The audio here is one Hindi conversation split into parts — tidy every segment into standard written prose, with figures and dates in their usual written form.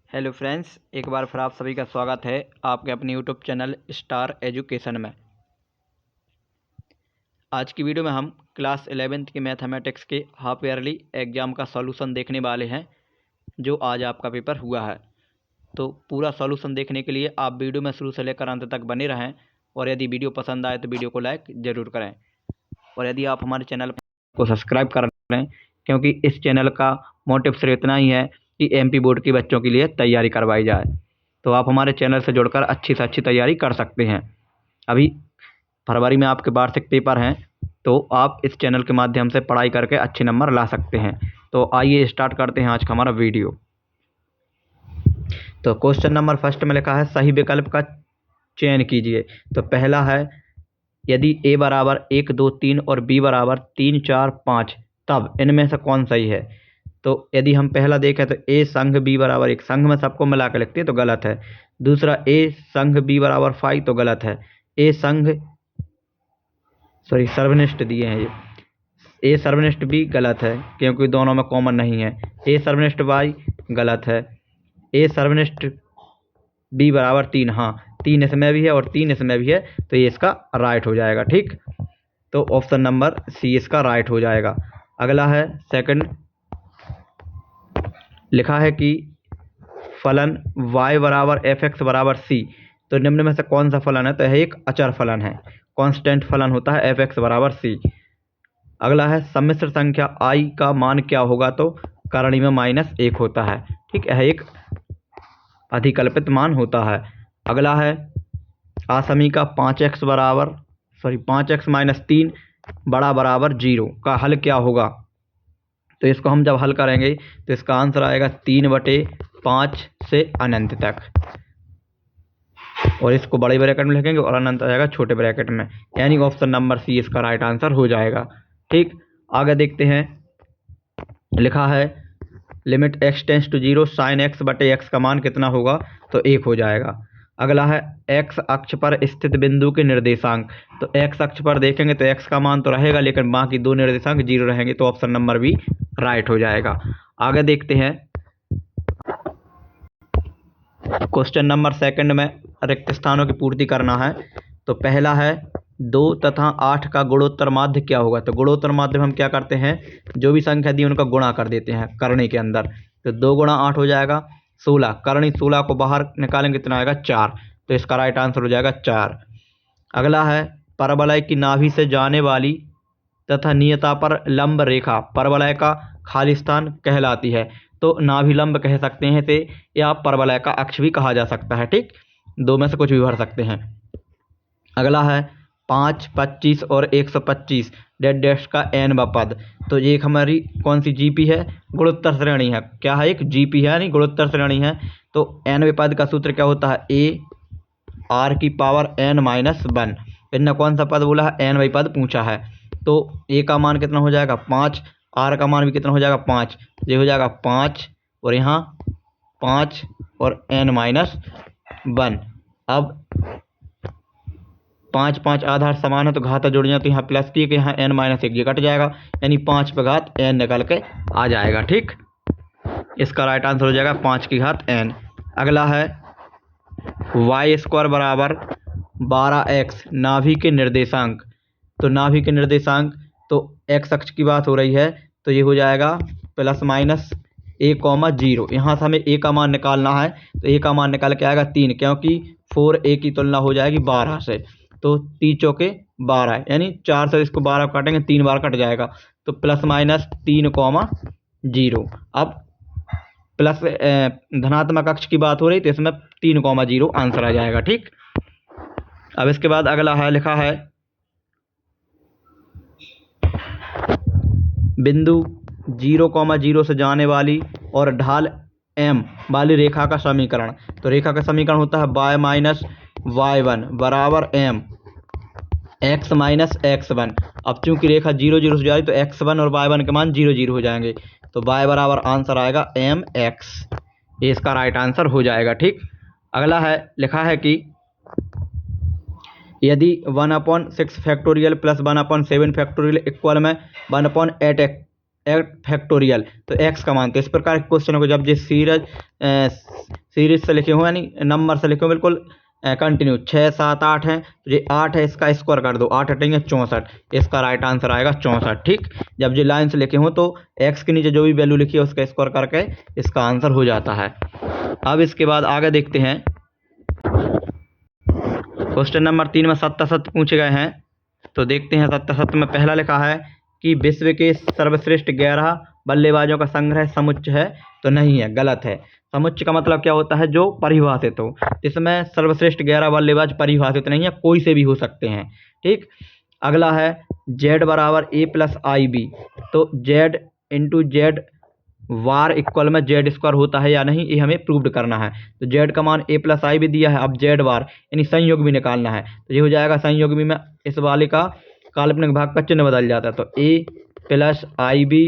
हेलो फ्रेंड्स, एक बार फिर आप सभी का स्वागत है आपके अपने यूट्यूब चैनल स्टार एजुकेशन में। आज की वीडियो में हम क्लास 11th की मैथमेटिक्स के हाफ ईयरली एग्ज़ाम का सॉल्यूशन देखने वाले हैं, जो आज आपका पेपर हुआ है। तो पूरा सॉल्यूशन देखने के लिए आप वीडियो में शुरू से लेकर अंत तक बने रहें, और यदि वीडियो पसंद आए तो वीडियो को लाइक ज़रूर करें, और यदि आप हमारे चैनल को सब्सक्राइब कर लें, क्योंकि इस चैनल का मोटिव सिर्फ इतना ही है कि एमपी बोर्ड के बच्चों के लिए तैयारी करवाई जाए। तो आप हमारे चैनल से जुड़कर अच्छी से अच्छी तैयारी कर सकते हैं। अभी फरवरी में आपके वार्षिक पेपर हैं, तो आप इस चैनल के माध्यम से पढ़ाई करके अच्छे नंबर ला सकते हैं। तो आइए स्टार्ट करते हैं आज का हमारा वीडियो। तो क्वेश्चन नंबर फर्स्ट में लिखा है सही विकल्प का चयन कीजिए। तो पहला है यदि a बराबर 1 2 3 और b बराबर 3 4 5 तब इनमें से कौन सही है। तो यदि हम पहला देखें तो a संघ b बराबर 1, संघ में सबको मिला के लिखते हैं तो गलत है। दूसरा a संघ b बराबर 5 तो गलत है। a संघ सर्वनिष्ठ दिए हैं ये, a सर्वनिष्ठ b गलत है क्योंकि दोनों में कॉमन नहीं है। a सर्वनिष्ठ y गलत है। a सर्वनिष्ठ b बराबर 3, हाँ 3 इसमें भी है और 3 इसमें भी है, तो ये इसका राइट हो जाएगा। ठीक, तो ऑप्शन नंबर सी इसका राइट हो जाएगा। अगला है सेकंड, लिखा है कि फलन y बराबर एफ एक्स बराबर सी, तो निम्न में से कौन सा फलन है। तो यह एक अचर फलन है, कांस्टेंट फलन होता है एफ एक्स बराबर सी। अगला है सम्मिश्र संख्या i का मान क्या होगा। तो करणी में -1 होता है। ठीक, यह एक अधिकल्पित मान होता है। अगला है आसमी का 5x - 3 बड़ा बराबर 0 का हल क्या होगा। तो इसको हम जब हल करेंगे तो इसका आंसर आएगा 3/5 से अनंत तक, और इसको बड़े ब्रैकेट में लिखेंगे और अनंत आ जाएगा छोटे ब्रैकेट में, यानी ऑप्शन नंबर सी इसका राइट आंसर हो जाएगा। ठीक, आगे देखते हैं। लिखा है limit x tends to 0 sin x/x का मान कितना होगा। तो 1 हो जाएगा। अगला है x अक्ष पर स्थित बिंदु के निर्देशांक। तो x अक्ष पर देखेंगे तो x का मान तो रहेगा, लेकिन बाकी दो निर्देशांक 0 रहेंगे, तो ऑप्शन नंबर बी राइट हो जाएगा। आगे देखते हैं क्वेश्चन नंबर सेकंड में रिक्त स्थानों की पूर्ति करना है। तो पहला है 2 तथा 8 का गुणोत्तर माध्य क्या होगा। तो गुणोत्तर माध्य में हम क्या करते हैं, जो भी संख्या दी उनका गुणा कर देते हैं करणी के अंदर। तो 2 गुणा 8 हो जाएगा 16, करणी 16 को बाहर निकालेंगे कितना आएगा 4, तो इसका राइट आंसर हो जाएगा 4। अगला है परवलय की नाभि से जाने वाली तथा नियता पर लंब रेखा परवलय का खाली स्थान कहलाती है। तो नाभि लंब कह सकते हैं थे, या परवलय का अक्ष भी कहा जा सकता है। ठीक, दो में से कुछ भी भर सकते हैं। अगला है 5, 25 और 125 डेड डैश का n व पद। तो ये एक हमारी कौन सी जीपी है, गुणोत्तर श्रेणी है। क्या है, एक जीपी है यानी गुणोत्तर श्रेणी है। तो n पद का सूत्र क्या होता है, a r की पावर n-1। इनने कौन सा पद बोला है, n पद पूछा है। तो a का मान कितना हो जाएगा 5, r का मान भी कितना हो जाएगा 5, ये हो जाएगा 5 और यहाँ 5 और n-1। अब 5 5 आधार समान है तो घाता जुड़ जाए, तो यहाँ प्लस की यहाँ n-1 ये कट जाएगा, यानी 5 पे घात n निकल के आ जाएगा। ठीक, इसका राइट आंसर हो जाएगा 5 की घात n। अगला है y² बराबर 12x नाभि के निर्देशांक। तो नाभि के निर्देशांक, तो x अक्ष की बात हो रही है, तो ये हो जाएगा ±a,0। यहाँ से हमें a का मान निकालना है, तो a का मान निकाल के आएगा 3, क्योंकि 4a की तुलना हो जाएगी 12 से। तो 3 चौके 12, यानी 4 से इसको 12 काटेंगे 3 बार कट जाएगा, तो ±3,0। अब प्लस धनात्मक अक्ष की बात हो रही, तो इसमें 3,0 आंसर आ जाएगा। ठीक, अब इसके बाद अगला है, लिखा है बिंदु 0,0 से जाने वाली और ढाल m वाली रेखा का समीकरण। तो रेखा का समीकरण होता है y - y1 बराबर m x - x1। अब चूंकि रेखा 0 0 से जा रही, तो x1 और y1 के मान 0 0 हो जाएंगे, तो y बराबर आंसर आएगा mx, ये इसका राइट आंसर हो जाएगा। ठीक, अगला है, लिखा है कि यदि 1/6 फैक्टोरियल प्लस 1/7 फैक्टोरियल इक्वल में 1/8 फैक्टोरियल तो x का मान। तो इस प्रकार के क्वेश्चन को जब जिस सीरीज से लिखे हो यानी नंबर से लिखे हो बिल्कुल कंटिन्यू 6 7 8 है तो ये 8 है, इसका स्क्वायर कर दो, 8 हटेंगे 64, इसका राइट आंसर आएगा 64। ठीक, जब ये लाइन से लिखे हो तो x के नीचे जो भी वैल्यू लिखी है उसका स्क्वायर करके इसका आंसर हो जाता है। अब इसके बाद आगे देखते हैं क्वेश्चन नंबर 3 में सत्य सत्य पूछे गए हैं। तो देखते हैं सत्य सत्य में पहला लिखा है कि विश्व के सर्वश्रेष्ठ 11 बल्लेबाजों का संग्रह समुच्च है, तो नहीं है, गलत है। समुच्च का मतलब क्या होता है, जो परिभाषित हो। इसमें सर्वश्रेष्ठ 11 बल्लेबाज परिभाषित नहीं है, कोई से भी हो सकते हैं। ठीक, अगला है z बराबर a प्लस आई बी, तो z इंटू जेड वार इक्वल में जेड स्क्वायर होता है या नहीं, ये हमें प्रूव्ड करना है। तो जेड का मान a प्लस आई बी दिया है, अब जेड वार यानी संयोग भी निकालना है, तो ये हो जाएगा संयोग भी में इस वाले का काल्पनिक भाग का चिन्ह बदल जाता है, तो a प्लस आई बी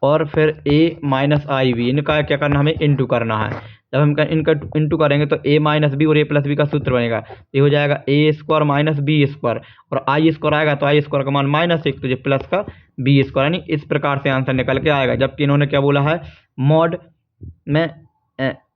और फिर a माइनस आई बी, इनका क्या करना, हमें इंटू करना है। जब हम इनका इंटू करेंगे तो a माइनस बी और a प्लस बी का सूत्र बनेगा, ये हो जाएगा a square minus B square, और आई स्क्वायर आएगा तो आई स्क्वायर का मान -1 तो ये प्लस का बी स्क्वायर, यानी इस प्रकार से आंसर निकल के आएगा। जबकि इन्होंने क्या बोला है, मॉड में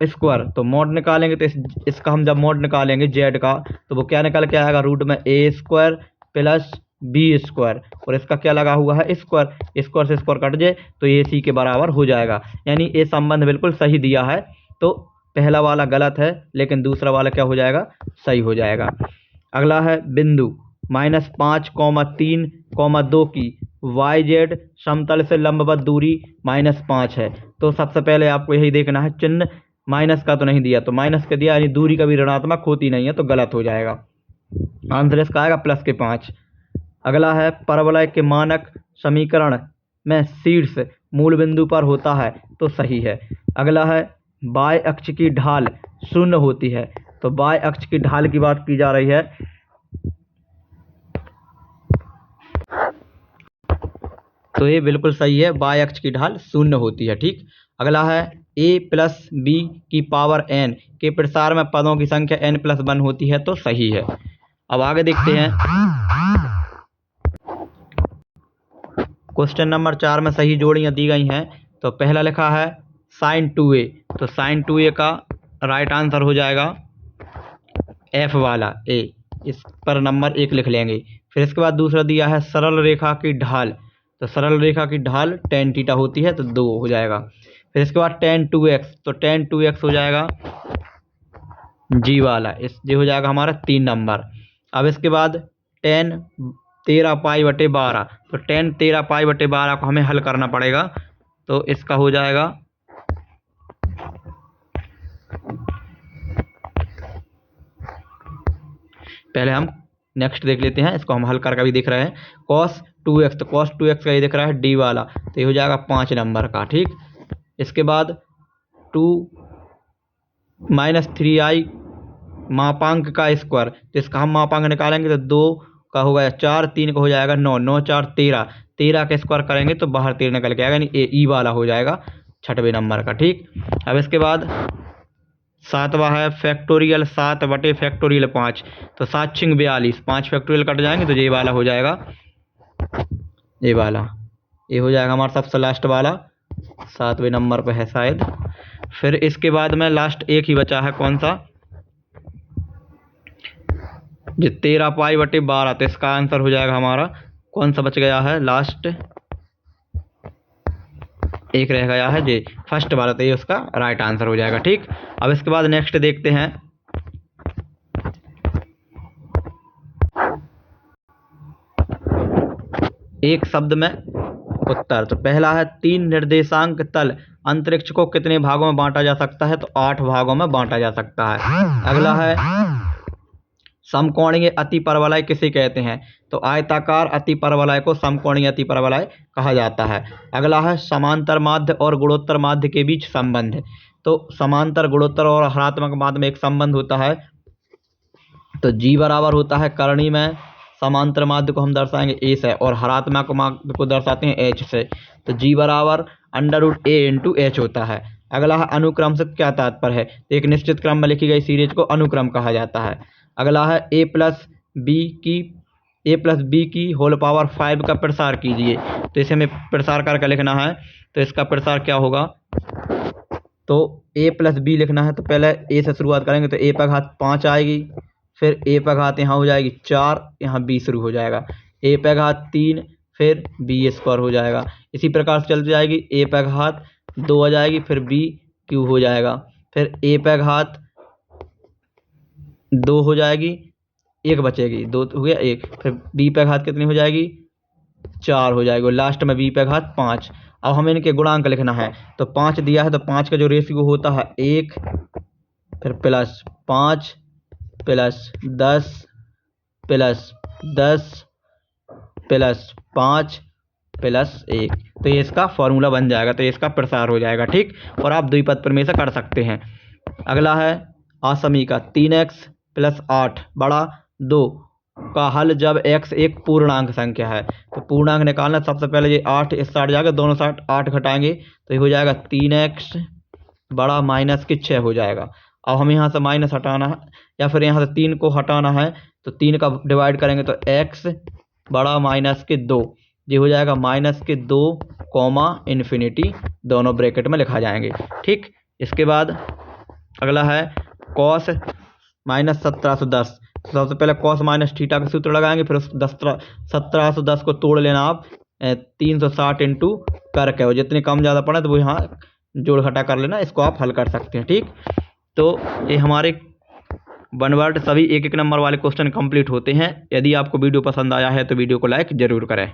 स्क्वायर, तो मॉड निकालेंगे तो इसका हम जब मॉड निकालेंगे जेड का तो वो क्या निकल के आएगा, रूट में a square plus B square, और इसका क्या लगा हुआ है स्क्वायर, स्क्वायर से स्क्वायर कट जाए तो ये सी के बराबर हो जाएगा। यानी ये संबंध बिल्कुल सही दिया है, तो पहला वाला गलत है लेकिन दूसरा वाला क्या हो जाएगा, सही हो जाएगा। अगला है बिंदु -5,3,2 की YZ समतल से लंबवत दूरी -5 है। तो सबसे पहले आपको यही देखना है, चिन्ह माइनस का तो नहीं दिया, तो माइनस का दिया यानी दूरी कभी ऋणात्मक होती नहीं है, तो गलत हो जाएगा। आंसर इसका आएगा +5। अगला है परवलय के मानक समीकरण में शीर्ष मूल बिंदु पर होता है, तो सही है। अगला है बाय अक्ष की ढाल 0 होती है, तो बाय अक्ष की ढाल की बात की जा रही है, तो ये बिल्कुल सही है, बाय अक्ष की ढाल 0 होती है। ठीक, अगला है a प्लस बी की पावर n के प्रसार में पदों की संख्या n+1 होती है, तो सही है। अब आगे देखते हैं क्वेश्चन नंबर 4 में सही जोड़ियां दी गई हैं। तो पहला लिखा है sin 2a, तो sin 2a का राइट आंसर हो जाएगा f वाला a, इस पर नंबर 1 लिख लेंगे। फिर इसके बाद दूसरा दिया है सरल रेखा की ढाल, तो सरल रेखा की ढाल tan थीटा होती है, तो 2 हो जाएगा। फिर इसके बाद tan 2x, तो tan 2x हो जाएगा g वाला, इस ये हो जाएगा हमारा 3 नंबर। अब इसके बाद tan 13π/12, तो tan 13π/12 को हमें हल करना पड़ेगा, तो इसका हो जाएगा पहले हम नेक्स्ट देख लेते हैं, इसको हम हल करके भी देख रहे हैं। cos 2x, तो cos 2x का ये दिख रहा है d वाला, तो ये हो जाएगा 5 नंबर का। ठीक, इसके बाद 2 - 3i मापांक का स्क्वायर, तो इसका हम मापांक निकालेंगे तो 2 का हो गया 4, 3 का हो जाएगा 9, 9 4 13, 13 का स्क्वायर करेंगे तो बाहर 13 निकल के आएगा, यानी ई वाला हो जाएगा 6वें नंबर का। ठीक, अब इसके बाद 7वां है फैक्टोरियल 7/5, तो 7 × 42, 5 फैक्टोरियल कट जाएंगे तो ये वाला हो जाएगा, ये वाला, ये हो जाएगा हमारा सबसे लास्ट वाला, 7वें नंबर पे है शायद। फिर इसके बाद में लास्ट एक ही बचा है, कौन सा, जो 13π/12, तो इसका आंसर हो जाएगा हमारा, कौन सा बच गया है, लास्ट एक रह गया है जी, फर्स्ट वाला, तो ये उसका राइट आंसर हो जाएगा। ठीक, अब इसके बाद नेक्स्ट देखते हैं एक शब्द में उत्तर। तो पहला है 3 निर्देशांक तल अंतरिक्ष को कितने भागों में बांटा जा सकता है, तो 8 भागों में बांटा जा सकता है। अगला है समकोणीय अतिपरवलय किसे कहते हैं, तो आयताकार अतिपरवलय को समकोणीय अतिपरवलय कहा जाता है। अगला है समांतर माध्य और गुणोत्तर माध्य के बीच संबंध, तो समांतर गुणोत्तर और हरात्मक माध्य में एक संबंध होता है, तो जी बराबर होता है करणी में समांतर माध्य को हम दर्शाएंगे ए से, और हरात्मक माध्य को दर्शाते हैं एच से, तो जी बराबर √a × h होता है। अगला है अनुक्रम से क्या तात्पर्य है, तो एक निश्चित क्रम में लिखी गई सीरीज को अनुक्रम कहा जाता है। अगला है a + b की ए प्लस बी की होल पावर 5 का प्रसार कीजिए। तो इसे हमें प्रसार करके लिखना है। तो इसका प्रसार क्या होगा, तो ए प्लस बी लिखना है तो पहले ए से शुरुआत करेंगे तो ए पर घात 5 आएगी, फिर ए पर घात यहाँ हो जाएगी 4, यहाँ बी शुरू हो जाएगा, ए पर घात 3, फिर बी स्क्वायर हो जाएगा। इसी प्रकार से चलती जाएगी, ए पर घात 2 आ जाएगी, फिर बी क्यू हो जाएगा, फिर ए पर घात 2 हो जाएगी, 1 बचेगी, 2 हो गया 1, फिर बी पर घात कितनी हो जाएगी 4 हो जाएगी, लास्ट में बी पर घात 5। अब हमें इनके गुणांक लिखना है। तो 5 दिया है तो 5 का जो रेशियो होता है 1, फिर plus 5 plus 10 plus 10 plus 5 plus 1, तो ये इसका फॉर्मूला बन जाएगा। तो इसका प्रसार हो जाएगा, ठीक। और आप द्विपद प्रमेय से कर सकते हैं। अगला है असमीका 3x प्लस 8 बड़ा 2 का हल जब x एक पूर्णांक संख्या है। तो पूर्णांक निकालना, सबसे पहले ये 8 इस साइड जाएगा, दोनों साइड 8 घटाएंगे तो ये हो जाएगा 3x बड़ा माइनस के 6 हो जाएगा। अब हमें यहाँ से माइनस हटाना है या फिर यहाँ से 3 को हटाना है, तो 3 का डिवाइड करेंगे तो x बड़ा माइनस के 2, ये हो जाएगा माइनस के 2 कॉमा इन्फिनिटी, दोनों ब्रैकेट में लिखा जाएंगे, ठीक। इसके बाद अगला है कॉस माइनस 1710। तो सबसे पहले कॉस माइनस थीटा का सूत्र लगाएंगे, फिर उस 1710 को तोड़ लेना आप 360 इंटू करके, और जितने कम ज़्यादा पड़े तो वो यहाँ जोड़ घटा कर लेना, इसको आप हल कर सकते हैं, ठीक। तो ये हमारे 1 वर्ड सभी 1-1 नंबर वाले क्वेश्चन कंप्लीट होते हैं। यदि आपको वीडियो पसंद आया है तो वीडियो को लाइक ज़रूर करें।